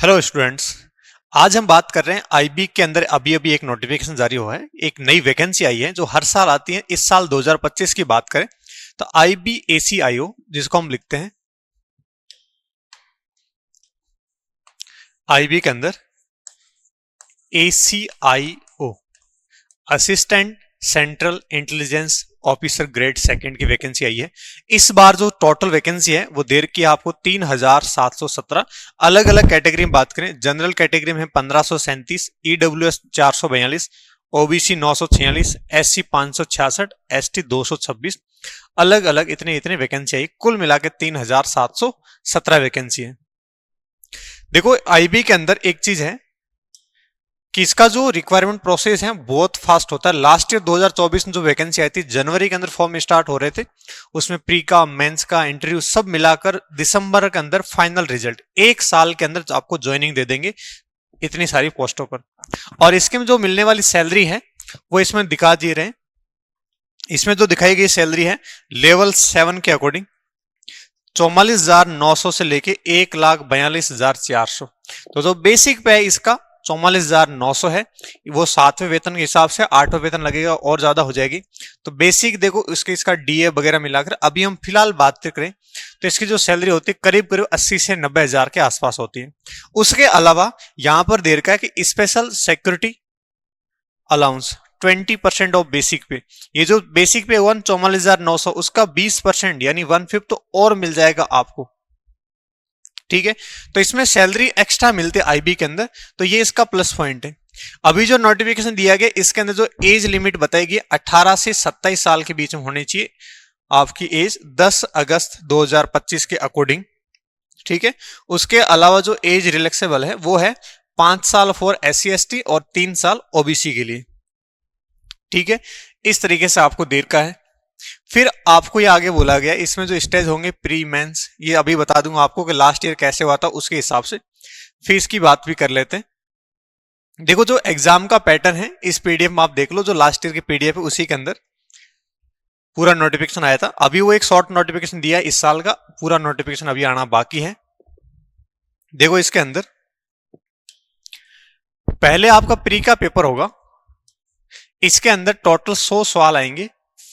Hello students. आज हम बात कर रहे हैं आईबी के अंदर अभी अभी एक नोटिफिकेशन जारी हुआ है। एक नई वैकेंसी आई है जो हर साल आती है। इस साल 2025 की बात करें तो आईबी एसीआईओ, जिसको हम लिखते हैं आईबी के अंदर ACIO, assistant central intelligence officer grade second की वैकेंसी आई है। इस बार जो टोटल वैकेंसी है वो दे रखी है आपको 3717। अलग अलग कैटेगरी में बात करें, जनरल कैटेगरी में 1537, ईडब्ल्यूएस 442, ओबीसी 946, एससी 566, एसटी 226। अलग अलग इतने इतने वैकेंसी आई, कुल मिला के 3717 वैकेंसी है। देखो आईबी के अंदर एक चीज है कि इसका जो रिक्वायरमेंट प्रोसेस है बहुत फास्ट होता है। लास्ट ईयर 2024 में जो वैकेंसी आई थी, जनवरी के अंदर फॉर्म स्टार्ट हो रहे थे, उसमें प्री का, मेंस का, इंटरव्यू सब मिलाकर दिसंबर के अंदर फाइनल रिजल्ट, एक साल के अंदर आपको ज्वाइनिंग दे देंगे इतनी सारी पोस्टों पर। और इसके में जो मिलने वाली सैलरी है वो इसमें दिखा दिए रहे। इसमें जो दिखाई गई सैलरी है लेवल 7 के अकॉर्डिंग 44,900 से लेके 1,42,400। तो जो बेसिक पे है इसका 44,900 है, वो 7वें वेतन के हिसाब से 8वां वेतन लगेगा और ज्यादा हो जाएगी। तो बेसिक देखो इसके इसका डीए वगैरह मिलाकर अभी हम फिलहाल बात करें तो इसकी जो सैलरी होती है करीब करीब 80 से 90 हजार के आसपास होती है। उसके अलावा यहां पर दे रखा है कि special security allowance 20% of basic पे, ये जो बेसिक पे 44,900 उसका 20% यानी 1/5 तो और मिल जाएगा आपको। ठीक है, तो इसमें सैलरी एक्स्ट्रा मिलते आईबी के अंदर, तो ये इसका प्लस पॉइंट है। अभी जो नोटिफिकेशन दिया गया इसके अंदर जो एज लिमिट बताई गई 18 से 27 साल के बीच में होनी चाहिए आपकी एज 10 अगस्त 2025 के अकॉर्डिंग। ठीक है, उसके अलावा जो एज रिलैक्सेबल है वो है 5 साल फॉर SC ST और 3 साल ओबीसी के लिए। ठीक है, इस तरीके से आपको देर का है। फिर आपको ये आगे बोला गया इसमें जो स्टेज होंगे प्री मेंस, ये अभी बता दूंगा आपको कि लास्ट ईयर कैसे हुआ था, उसके हिसाब से फीस की बात भी कर लेते हैं। देखो जो एग्जाम का पैटर्न है इस पीडीएफ में आप देख लो, जो लास्ट ईयर की पीडीएफ है उसी के अंदर पूरा नोटिफिकेशन आया था। अभी वो एक शॉर्ट नोटिफिकेशन दिया है इस साल का, पूरा नोटिफिकेशन अभी आना बाकी है। देखो इसके अंदर पहले आपका प्री का पेपर होगा, इसके अंदर टोटल 100 सवाल आएंगे,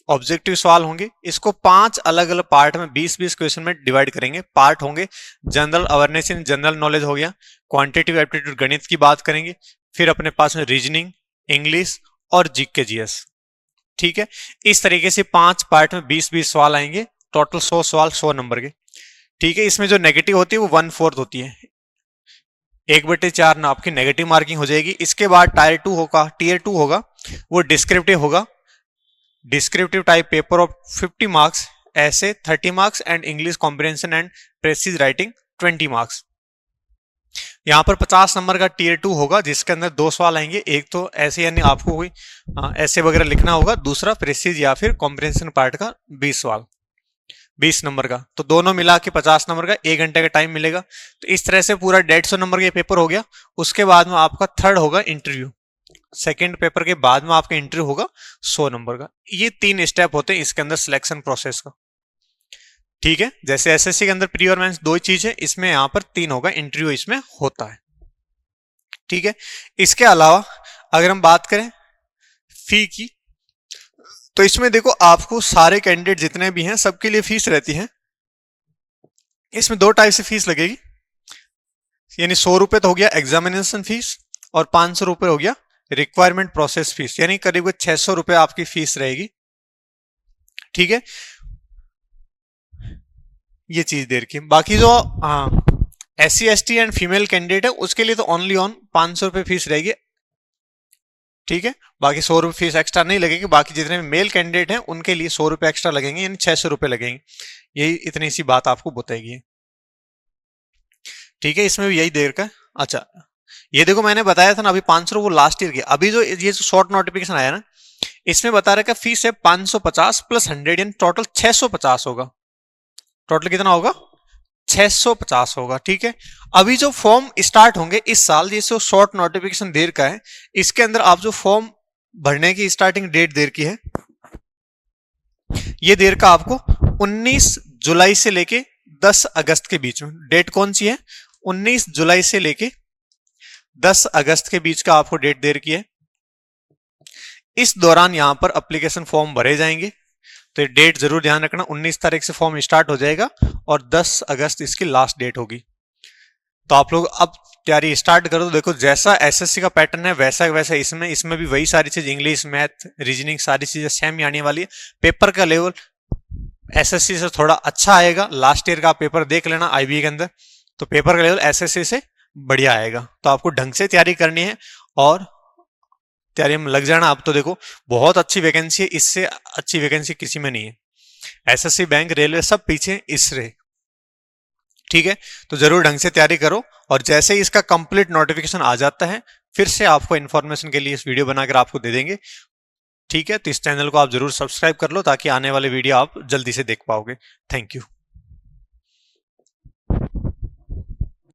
ऑब्जेक्टिव सवाल होंगे। इसको 5 अलग अलग पार्ट में 20-20 क्वेश्चन में डिवाइड करेंगे। पार्ट होंगे general awareness in general knowledge हो गया, क्वांटिटेटिव एप्टीट्यूड गणित की बात करेंगे, फिर अपने पास में रीजनिंग, इंग्लिश और जीके जीएस। ठीक है, इस तरीके से 5 पार्ट में 20-20 सवाल आएंगे, टोटल 100 सवाल 100 नंबर के। ठीक है, इसमें जो नेगेटिव होती है वो 1/4 होती है, 1/4 ना आपकी नेगेटिव मार्किंग हो जाएगी। इसके बाद टीयर 2 होगा, वो डिस्क्रिप्टिव होगा, descriptive type paper of 50 marks, ऐसे 30 marks and English comprehension and precious writing 20 marks. यहां पर 50 नंबर का टीयर 2 होगा जिसके अंदर 2 सवाल आएंगे, एक तो ऐसे यानी आपको कोई ऐसे वगैरह लिखना होगा, दूसरा प्रेसिज या फिर कॉम्प्रिहेंशन पार्ट का 20 सवाल 20 नंबर का। तो दोनों मिला के 50 नंबर का 1 घंटे का टाइम मिलेगा। तो इस तरह से पूरा 150 नंबर का पेपर हो गया। उसके बाद में आपका थर्ड होगा इंटरव्यू, सेकेंड पेपर के बाद में आपका इंटरव्यू होगा 100 नंबर का। ये 3 स्टेप होते हैं इसके अंदर सिलेक्शन प्रोसेस का। ठीक है, जैसे एसएससी के अंदर प्री और मेंस 2 ही चीज है, इसमें यहां पर 3 होगा, इंटरव्यू इसमें होता है। ठीक है, इसके अलावा अगर हम बात करें फी की, तो इसमें देखो आपको सारे कैंडिडेट जितने भी हैं सबके लिए फीस रहती है। इसमें 2 टाइप से फीस लगेगी, यानी 100 रुपए तो हो गया एग्जामिनेशन फीस और 500 रुपए हो गया रिक्वायरमेंट प्रोसेस फीस, यानी करीब 600 रुपए आपकी फीस रहेगी। ठीक है, ये चीज देर की। बाकी जो SC ST and female candidate है उसके लिए तो ओनली ऑन 500 रुपए फीस रहेगी। ठीक है, बाकी 100 रुपए फीस एक्स्ट्रा नहीं लगेगी। बाकी जितने मेल कैंडिडेट हैं उनके लिए 100 रुपए एक्स्ट्रा लगेंगे, यानी 600 रुपए लगेंगे। यही इतनी सी बात आपको बताएगी। ठीक है, इसमें भी यही देर का। अच्छा, ये देखो मैंने बताया था ना अभी 500 वो लास्ट ईयर की। अभी जो ये जो शॉर्ट नोटिफिकेशन आया ना इसमें बता रहा है फीस है 550 प्लस 100, यानी टोटल 650 होगा। टोटल कितना होगा? 650 होगा। ठीक है, अभी जो फॉर्म स्टार्ट होंगे इस साल, ये जो शॉर्ट नोटिफिकेशन देर का है, इसके अंदर आप जो फॉर्म भरने की स्टार्टिंग डेट देर की है, ये देर का आपको 19 जुलाई से लेके 10 अगस्त के बीच में। डेट कौन सी है? 19 जुलाई से लेके 10 अगस्त के बीच का आपको डेट दे रखी है। इस दौरान यहां पर एप्लीकेशन फॉर्म भरे जाएंगे, तो ये डेट जरूर ध्यान रखना। 19 तारीख से फॉर्म स्टार्ट हो जाएगा और 10 अगस्त इसकी लास्ट डेट होगी। तो आप लोग अब तैयारी स्टार्ट करो। तो देखो जैसा एसएससी का पैटर्न है वैसा वैसा इसमें भी वही सारी चीज, इंग्लिश, मैथ, रीजनिंग, सारी चीजें सेम ही आने वाली है। पेपर का लेवल एसएससी से थोड़ा अच्छा आएगा। लास्ट ईयर का आप पेपर देख लेना आईबीए के अंदर, तो पेपर का लेवल एसएससी से बढ़िया आएगा। तो आपको ढंग से तैयारी करनी है और तैयारी में लग जाना। अब तो देखो बहुत अच्छी वैकेंसी है, इससे अच्छी वैकेंसी किसी में नहीं है। एसएससी, बैंक, रेलवे सब पीछे, इससे ठीक है। तो जरूर ढंग से तैयारी करो और जैसे ही इसका कंप्लीट नोटिफिकेशन आ जाता है फिर से आपको इन्फॉर्मेशन के लिए इस वीडियो बनाकर आपको दे देंगे। ठीक है, तो इस चैनल को आप जरूर सब्सक्राइब कर लो ताकि आने वाले वीडियो आप जल्दी से देख पाओगे। Thank you.